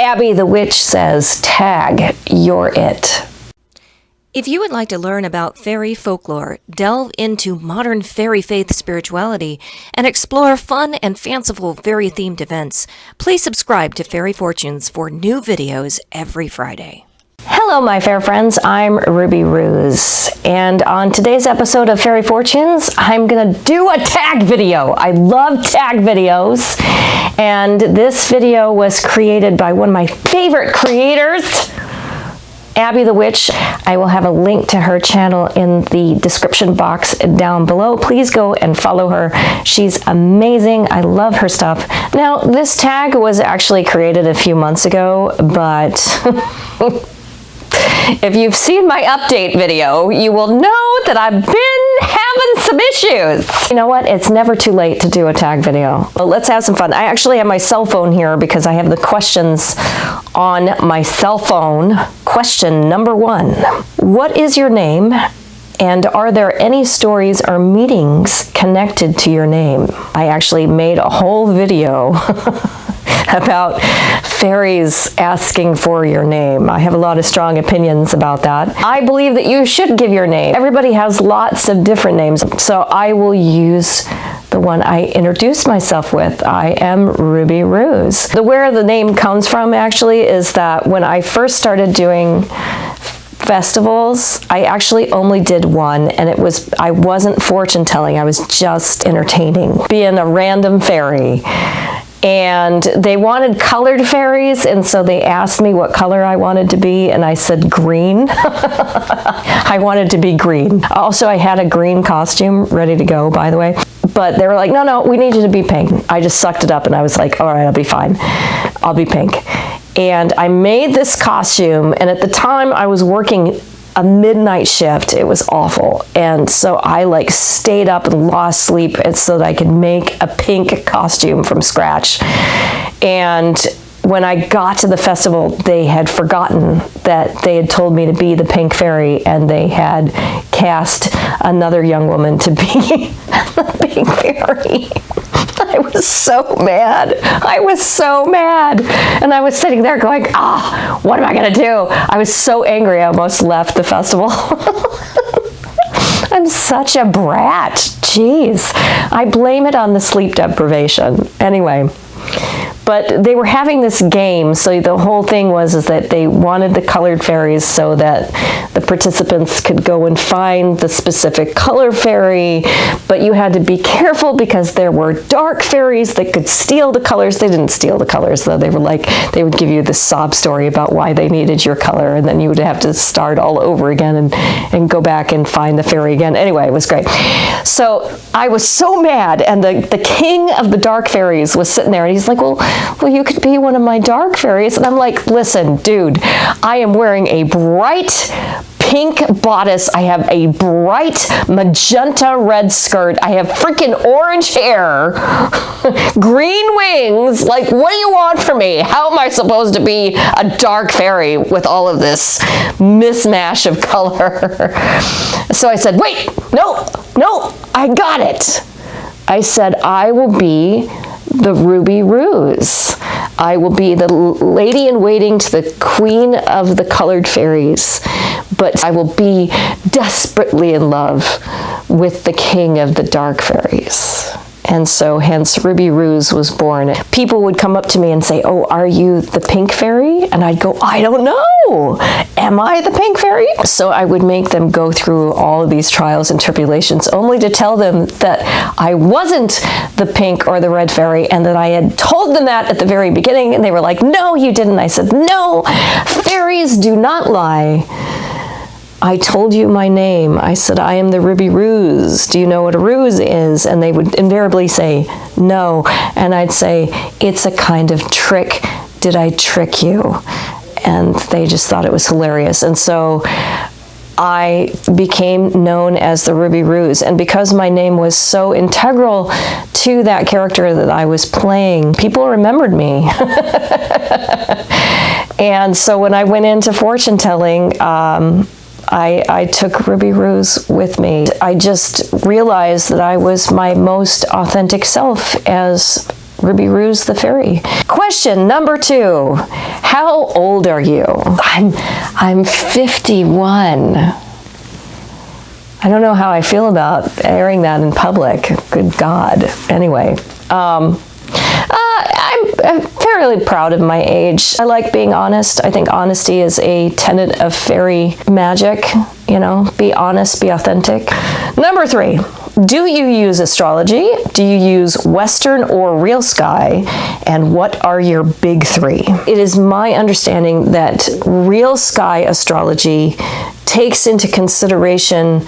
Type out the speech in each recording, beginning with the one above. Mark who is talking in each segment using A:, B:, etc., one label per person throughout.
A: Abby the Witch says, tag, you're it.
B: If you would like to learn about fairy folklore, delve into modern fairy faith spirituality, and explore fun and fanciful fairy-themed events, please subscribe to Fairy Fortunes for new videos every Friday.
A: Hello, my fair friends. I'm Ruby Ruse, and on today's episode of Fairy Fortunes, I'm gonna do a tag video. I love tag videos, and this video was created by one of my favorite creators, Abby the Witch. I will have a link to her channel in the description box down below. Please go and follow her. She's amazing. I love her stuff. Now, this tag was actually created a few months ago, but if you've seen my update video, you will know that I've been having some issues. You know what? It's never too late to do a tag video. Well, let's have some fun. I actually have my cell phone here because I have the questions on my cell phone. Question number 1. What is your name? And are there any stories or meetings connected to your name? I actually made a whole video about fairies asking for your name. I have a lot of strong opinions about that. I believe that you should give your name. Everybody has lots of different names, so I will use the one I introduced myself with. I am Ruby Ruse. Where the name comes from actually is that when I first started doing festivals, I actually only did one, and I wasn't fortune telling, I was just entertaining, being a random fairy. And they wanted colored fairies, and so they asked me what color I wanted to be, and I said green. I wanted to be green. Also, I had a green costume ready to go, by the way. But they were like, no, we need you to be pink. I just sucked it up, and I was like, all right, I'll be fine. I'll be pink. And I made this costume, and at the time I was working a midnight shift. It was awful. And so I stayed up and lost sleep so that I could make a pink costume from scratch. And when I got to the festival, they had forgotten that they had told me to be the pink fairy, and they had cast another young woman to be the pink fairy. I was so mad. I was so mad. And I was sitting there going, what am I going to do? I was so angry I almost left the festival. I'm such a brat. Jeez. I blame it on the sleep deprivation. Anyway. But they were having this game, so the whole thing was that they wanted the colored fairies so that the participants could go and find the specific color fairy, but you had to be careful because there were dark fairies that could steal the colors. They didn't steal the colors, though. They would give you this sob story about why they needed your color, and then you would have to start all over again and go back and find the fairy again. Anyway, it was great. So I was so mad, and the king of the dark fairies was sitting there, and he's like, well, you could be one of my dark fairies. And I'm like, listen, dude, I am wearing a bright pink bodice. I have a bright magenta red skirt. I have freaking orange hair, green wings. What do you want from me? How am I supposed to be a dark fairy with all of this mismatch of color? So I said, wait, no, I got it. I said, I will be the Ruby Ruse. I will be the lady in waiting to the queen of the colored fairies, but I will be desperately in love with the king of the dark fairies. And so hence Ruby Ruse was born. People would come up to me and say, oh, are you the pink fairy? And I'd go, I don't know. Am I the pink fairy? So I would make them go through all of these trials and tribulations only to tell them that I wasn't the pink or the red fairy, and that I had told them that at the very beginning, and they were like, no, you didn't. I said, no, fairies do not lie. I told you my name. I said, I am the Ruby Ruse. Do you know what a ruse is? And they would invariably say, no. And I'd say, it's a kind of trick. Did I trick you? And they just thought it was hilarious. And so I became known as the Ruby Ruse. And because my name was so integral to that character that I was playing, people remembered me. And so when I went into fortune telling, I took Ruby Ruse with me. I just realized that I was my most authentic self as Ruby Ruse the fairy. Question number 2. How old are you? I'm 51. I don't know how I feel about airing that in public. Good God. Anyway, I'm fairly proud of my age. I like being honest. I think honesty is a tenet of fairy magic. You know, be honest, be authentic. Number 3, do you use astrology? Do you use Western or real sky? And what are your big 3? It is my understanding that real sky astrology takes into consideration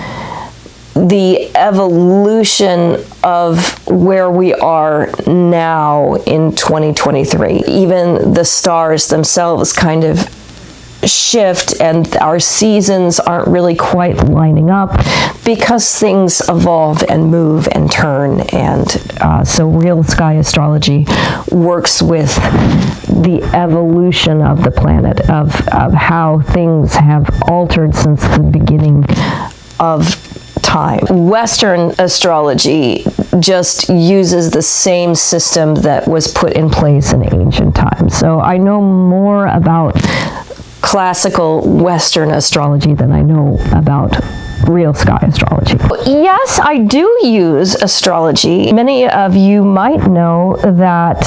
A: the evolution of where we are now in 2023. Even the stars themselves kind of shift, and our seasons aren't really quite lining up because things evolve and move and turn. And so real sky astrology works with the evolution of the planet, of how things have altered since the beginning of time. Western astrology just uses the same system that was put in place in ancient times. So I know more about classical Western astrology than I know about real sky astrology. Yes, I do use astrology. Many of you might know that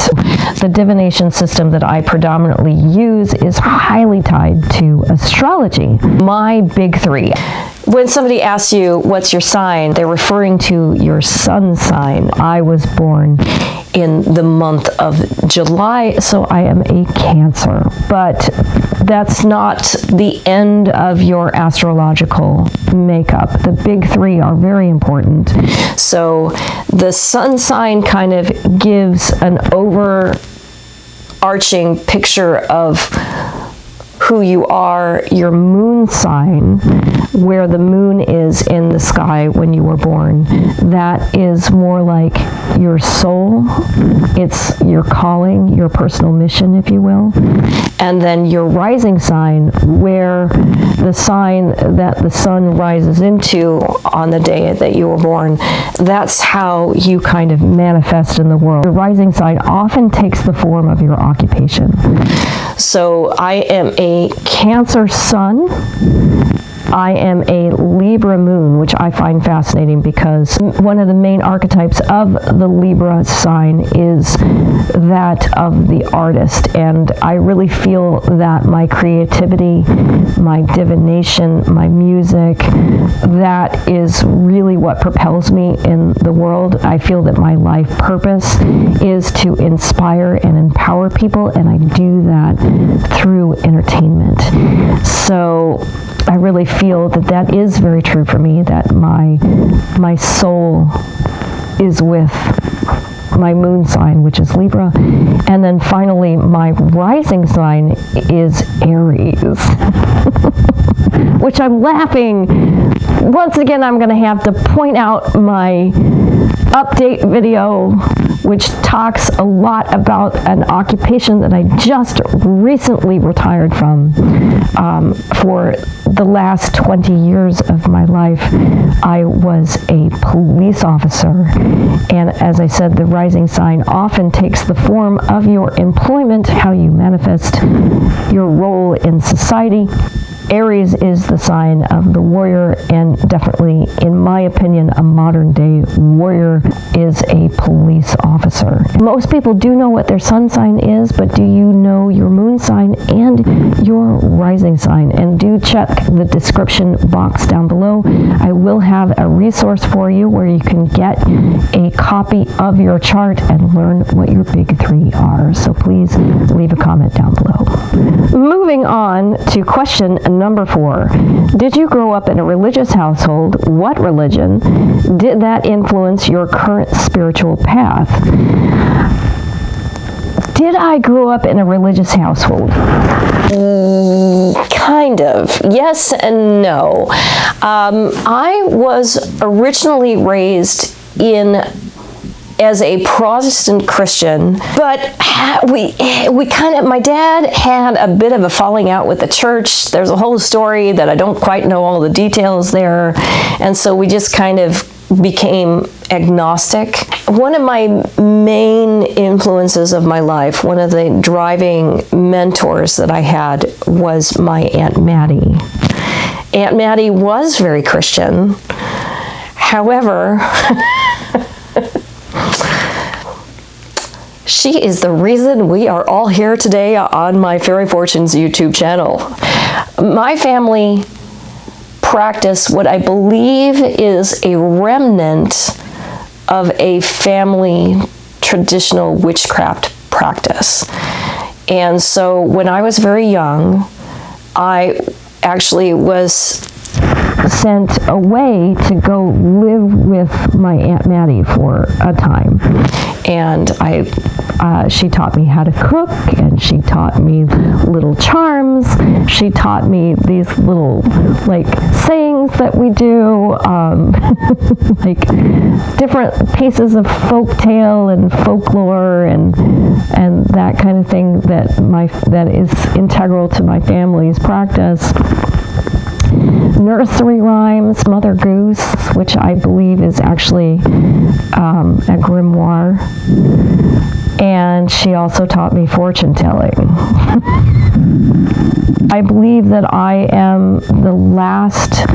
A: the divination system that I predominantly use is highly tied to astrology. My big 3. When somebody asks you, what's your sign, they're referring to your sun sign. I was born in the month of July, so I am a Cancer. But that's not the end of your astrological makeup. The big 3 are very important. So the sun sign kind of gives an overarching picture of who you are. Your moon sign, where the moon is in the sky when you were born, that is more like your soul. It's your calling, your personal mission, if you will. And then your rising sign, where the sign that the sun rises into on the day that you were born, that's how you kind of manifest in the world. Your rising sign often takes the form of your occupation. So I am a Cancer sun. I am a Libra moon, which I find fascinating because one of the main archetypes of the Libra sign is that of the artist. And I really feel that my creativity, my divination, my music, that is really what propels me in the world. I feel that my life purpose is to inspire and empower people, and I do that through entertainment. So I really feel that that is very true for me, that my soul is with my moon sign, which is Libra. And then finally, my rising sign is Aries, which I'm laughing. Once again, I'm going to have to point out my update video, which talks a lot about an occupation that I just recently retired from. For the last 20 years of my life, I was a police officer. And as I said, the rising sign often takes the form of your employment, how you manifest your role in society. Aries is the sign of the warrior, and definitely, in my opinion, a modern day warrior is a police officer. Most people do know what their sun sign is, but do you know your moon sign and your rising sign? And do check the description box down below. I will have a resource for you where you can get a copy of your chart and learn what your big 3 are. So please leave a comment down below. Moving on to question number 4. Did you grow up in a religious household? What religion? Did that influence your current spiritual path? Did I grow up in a religious household? Kind of. Yes and no. I was originally raised as a Protestant Christian, but we kind of, my dad had a bit of a falling out with the church. There's a whole story that I don't quite know all the details there, and so we just kind of became agnostic. One of my main influences of my life, one of the driving mentors that I had, was my Aunt Maddie. Aunt Maddie was very Christian. However, she is the reason we are all here today on my Fairy Fortunes YouTube channel. My family practice what I believe is a remnant of a family traditional witchcraft practice. And so when I was very young, I actually was sent away to go live with my Aunt Maddie for a time. And she taught me how to cook, and she taught me little charms. She taught me these little, like, sayings that we do, like different pieces of folk tale and folklore and that kind of thing that is integral to my family's practice. Nursery rhymes, Mother Goose, which I believe is actually a grimoire. And she also taught me fortune telling. I believe that I am the last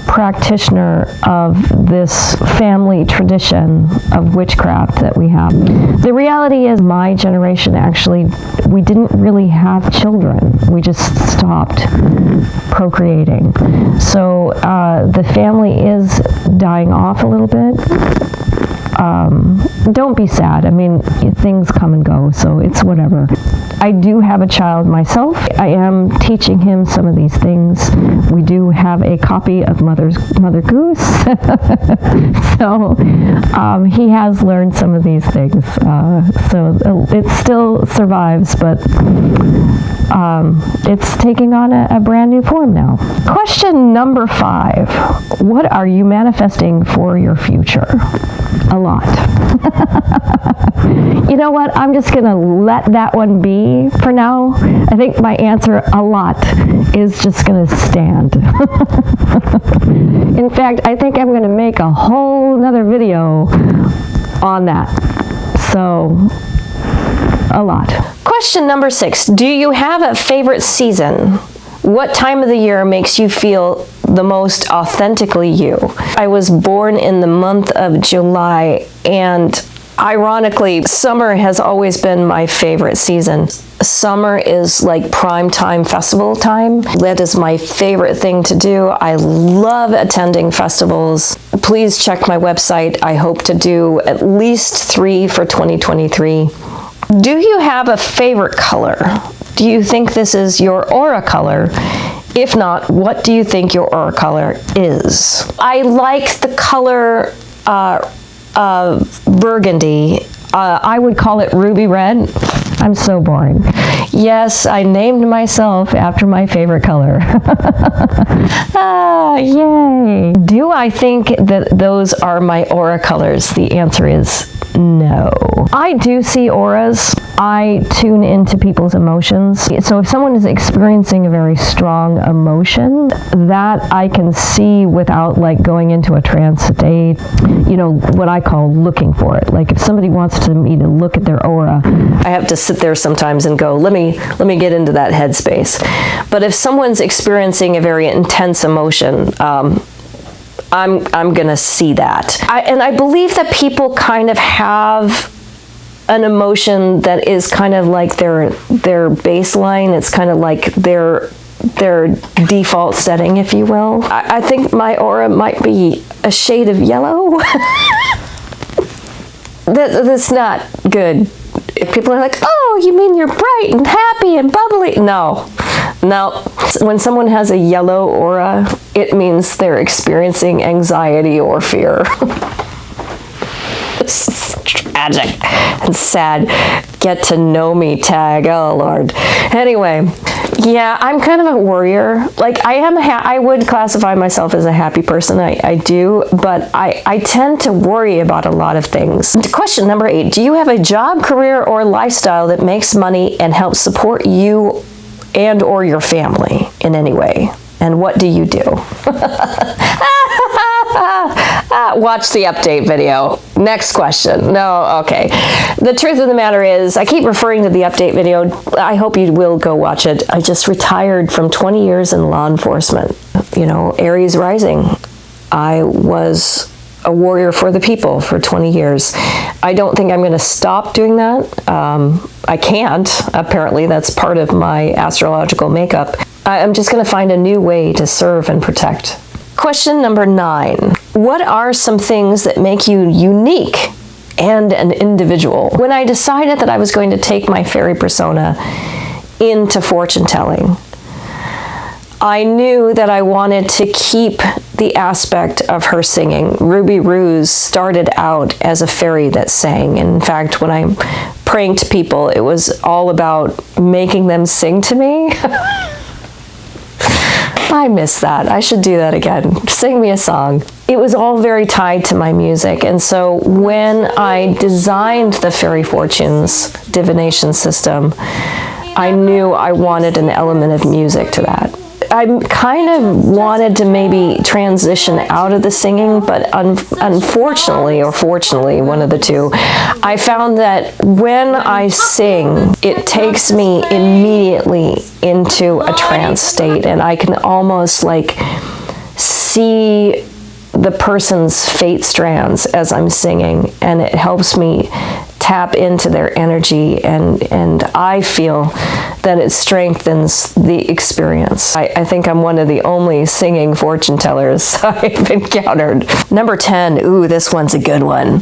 A: practitioner of this family tradition of witchcraft that we have. The reality is my generation actually, we didn't really have children. We just stopped procreating. So the family is dying off a little bit. Don't be sad. I mean, things come and go, so it's whatever. I do have a child myself. I am teaching him some of these things. We do have a copy of Mother Goose, so he has learned some of these things. So it still survives, but it's taking on a brand new form now. Question number 5. What are you manifesting for your future? A lot. You know what? I'm just going to let that one be for now. I think my answer, a lot, is just going to stand. In fact, I think I'm going to make a whole nother video on that. So, a lot. Question number 6. Do you have a favorite season? What time of the year makes you feel the most authentically you? I was born in the month of July, and ironically, summer has always been my favorite season. Summer is like prime time festival time. That is my favorite thing to do. I love attending festivals. Please check my website. I hope to do at least 3 for 2023. Do you have a favorite color? Do you think this is your aura color? If not, what do you think your aura color is? I like the color burgundy. I would call it ruby red. I'm so boring. Yes, I named myself after my favorite color. Ah, yay. Do I think that those are my aura colors? The answer is no. I do see auras. I tune into people's emotions. So if someone is experiencing a very strong emotion, that I can see without like going into a trance state, you know, what I call looking for it. Like if somebody wants me to look at their aura, I have to sit there sometimes and go, let me get into that headspace. But if someone's experiencing a very intense emotion, I'm gonna see that. And I believe that people kind of have an emotion that is kind of like their baseline. It's kind of like their default setting, if you will. I think my aura might be a shade of yellow. That's not good. If people are like, oh, you mean you're bright and happy and bubbly? No. When someone has a yellow aura, it means they're experiencing anxiety or fear. This is tragic and sad. Get to know me tag. Oh, Lord. Anyway, yeah, I'm kind of a worrier. Like, I would classify myself as a happy person. I do, but I tend to worry about a lot of things. Question number 8. Do you have a job, career, or lifestyle that makes money and helps support you and or your family in any way? And what do you do? watch the update video. Next question. No, okay. The truth of the matter is, I keep referring to the update video. I hope you will go watch it. I just retired from 20 years in law enforcement. You know, Aries rising. I was a warrior for the people for 20 years. I don't think I'm going to stop doing that. I can't. Apparently, that's part of my astrological makeup. I'm just going to find a new way to serve and protect. Question number 9. What are some things that make you unique and an individual? When I decided that I was going to take my fairy persona into fortune telling, I knew that I wanted to keep the aspect of her singing. Ruby Ruse started out as a fairy that sang. In fact, when I pranked people, it was all about making them sing to me. I miss that. I should do that again. Sing me a song. It was all very tied to my music. And so when I designed the Fairy Fortunes divination system, I knew I wanted an element of music to that. I kind of wanted to maybe transition out of the singing, but unfortunately, or fortunately, one of the two, I found that when I sing, it takes me immediately into a trance state, and I can almost like see the person's fate strands as I'm singing, and it helps me tap into their energy, and I feel that it strengthens the experience. I think I'm one of the only singing fortune tellers I've encountered. Number 10, ooh, this one's a good one.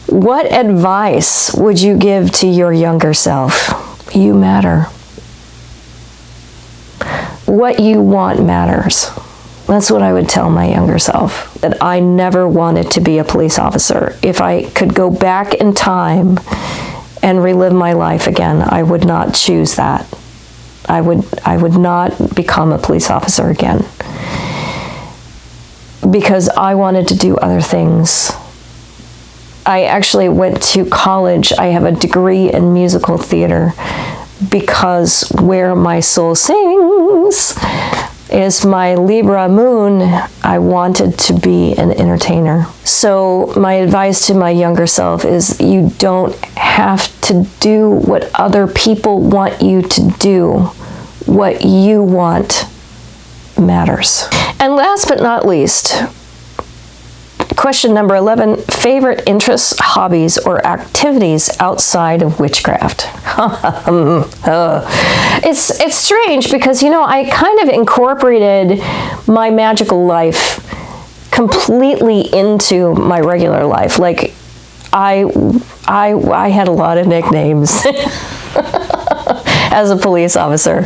A: What advice would you give to your younger self? You matter. What you want matters. That's what I would tell my younger self, that I never wanted to be a police officer. If I could go back in time and relive my life again, I would not choose that. I would not become a police officer again, because I wanted to do other things. I actually went to college. I have a degree in musical theater because where my soul sings is my Libra moon. I wanted to be an entertainer. So my advice to my younger self is you don't have to do what other people want you to do. What you want matters. And last but not least, question number 11, favorite interests, hobbies, or activities outside of witchcraft? It's strange because, you know, I kind of incorporated my magical life completely into my regular life. Like, I had a lot of nicknames as a police officer.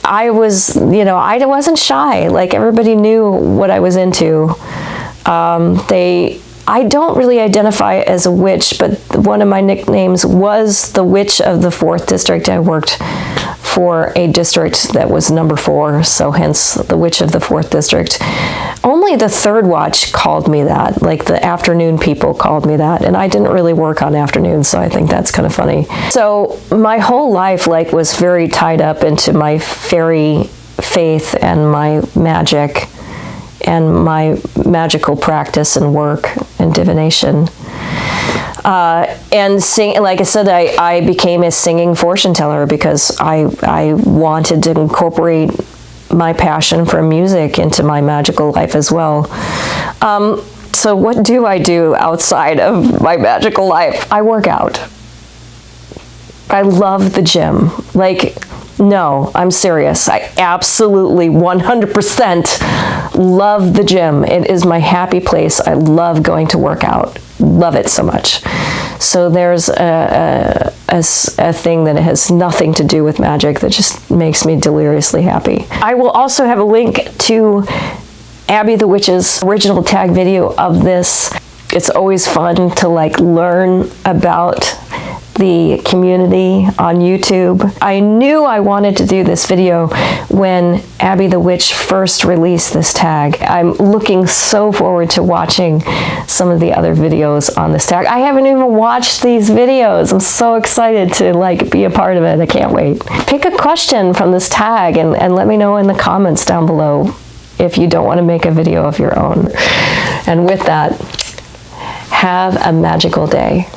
A: I wasn't shy. Like, everybody knew what I was into. I don't really identify as a witch, but one of my nicknames was the Witch of the 4th District. I worked for a district that was number 4, so hence the Witch of the 4th District. Only the 3rd Watch called me that, like the afternoon people called me that, and I didn't really work on afternoons, so I think that's kind of funny. So my whole life was very tied up into my fairy faith and my magic and my magical practice and work and divination. And sing, like I said, I became a singing fortune teller because I wanted to incorporate my passion for music into my magical life as well. So what do I do outside of my magical life? I work out. I love the gym. Like, no, I'm serious. I absolutely 100% love the gym. It is my happy place. I love going to work out. Love it so much. So there's a thing that has nothing to do with magic that just makes me deliriously happy. I will also have a link to Abby the Witch's original tag video of this. It's always fun to learn about the community on YouTube. I knew I wanted to do this video when Abby the Witch first released this tag. I'm looking so forward to watching some of the other videos on this tag. I haven't even watched these videos. I'm so excited to be a part of it. I can't wait. Pick a question from this tag and let me know in the comments down below if you don't want to make a video of your own. And with that, have a magical day.